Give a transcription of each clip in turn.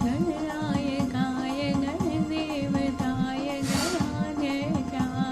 गणराय गाय गणदेवताय गणाध्यक्षाय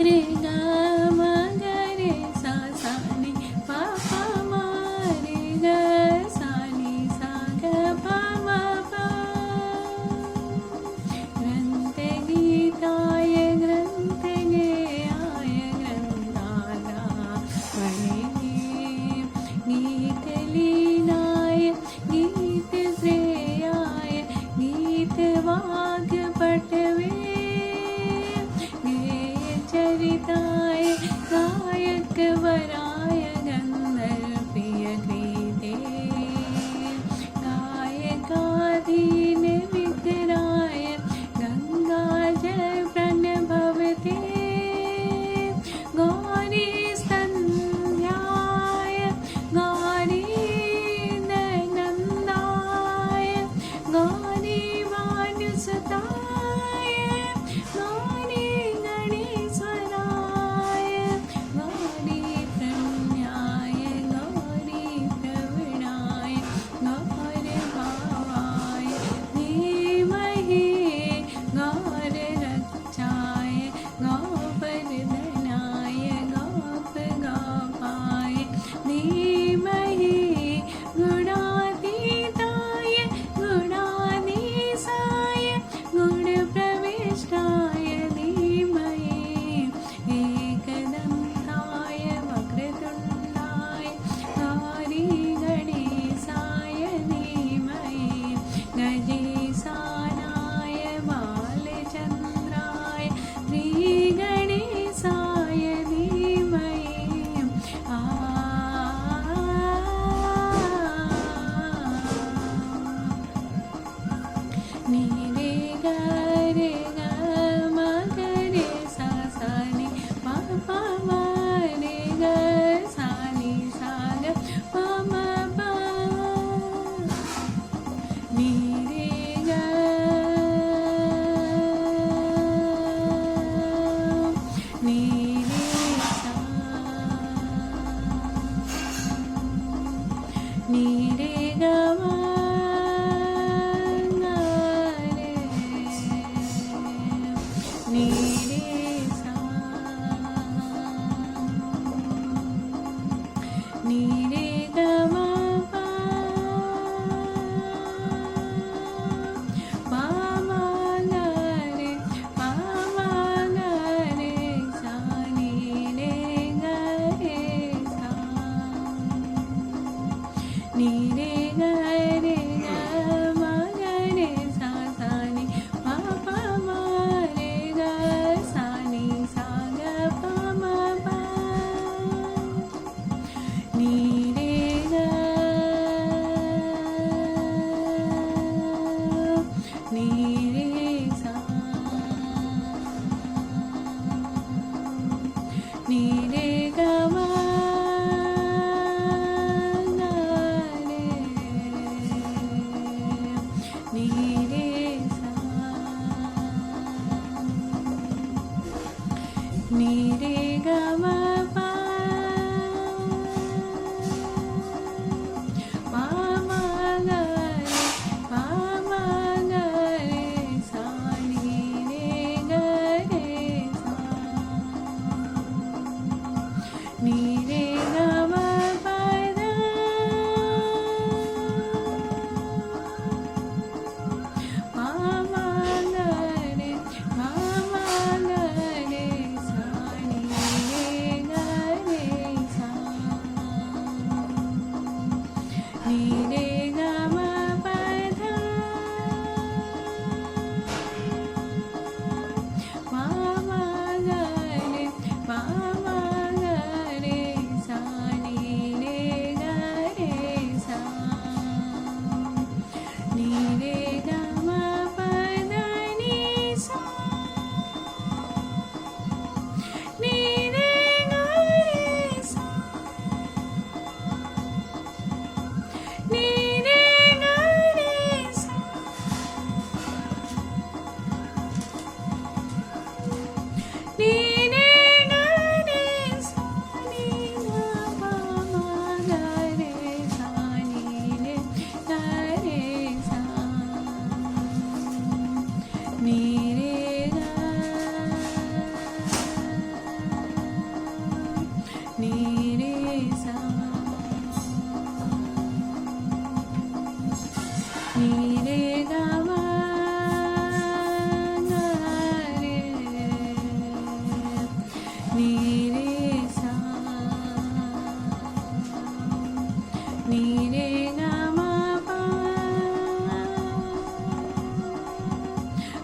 रे गा मा गा रे सा सा नि पा पा मा रे गा सा नि सा गा पा मा पा ग्रंथगीताय ग्रंथगेयाय ग्रंथानामणे गीतलीनाय गीतश्रेयाय गीतवाग्भटवे गेयचरिताय गायकवराय गन्धर्वप्रियकृते गायकाधीनविग्रहाय गङ्गाजलप्रणभवते गौरीसन्ध्याय गौरीनन्दाय गौरीवानुसुताय गौरीगणेश्वराय गौरीप्रण्याय गौरीप्रवीणाय गौरभावाय धीमहि गौररक्षाय गौवर्धनाय गौपगाभाय धीमहि गुणातीताय गुणाधीशाय गुणप्रविष्टाय धीमहि एकदन्ताय वक्रतुण्डाय गौरीगणेशाय धीमहि गजेशानाय बालचन्द्राय श्रीगणेशाय धीमहि नि रे गा रे गा मा गा रे सा सा नि पा पा मा रे गा सा नि सा गा पा मा पा नि रे गा नि रे सा नि रे गा मा गा रे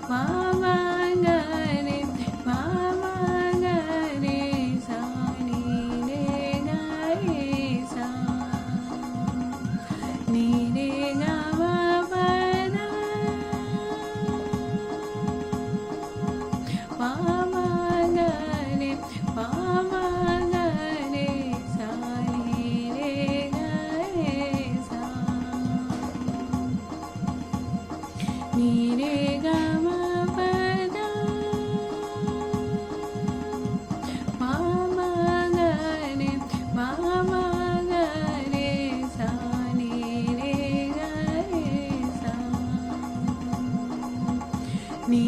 మా మా గా రే మా మా గా రే సా నీ రే గా రే సా నీ రే గా మా పా దా మా మా గా రే మా మా గా రే సా నీ రే గా రే సా నీ రే గా మా పా దా మా మా గా రే మా మా గా రే సా నీ రే గా రే సా నీ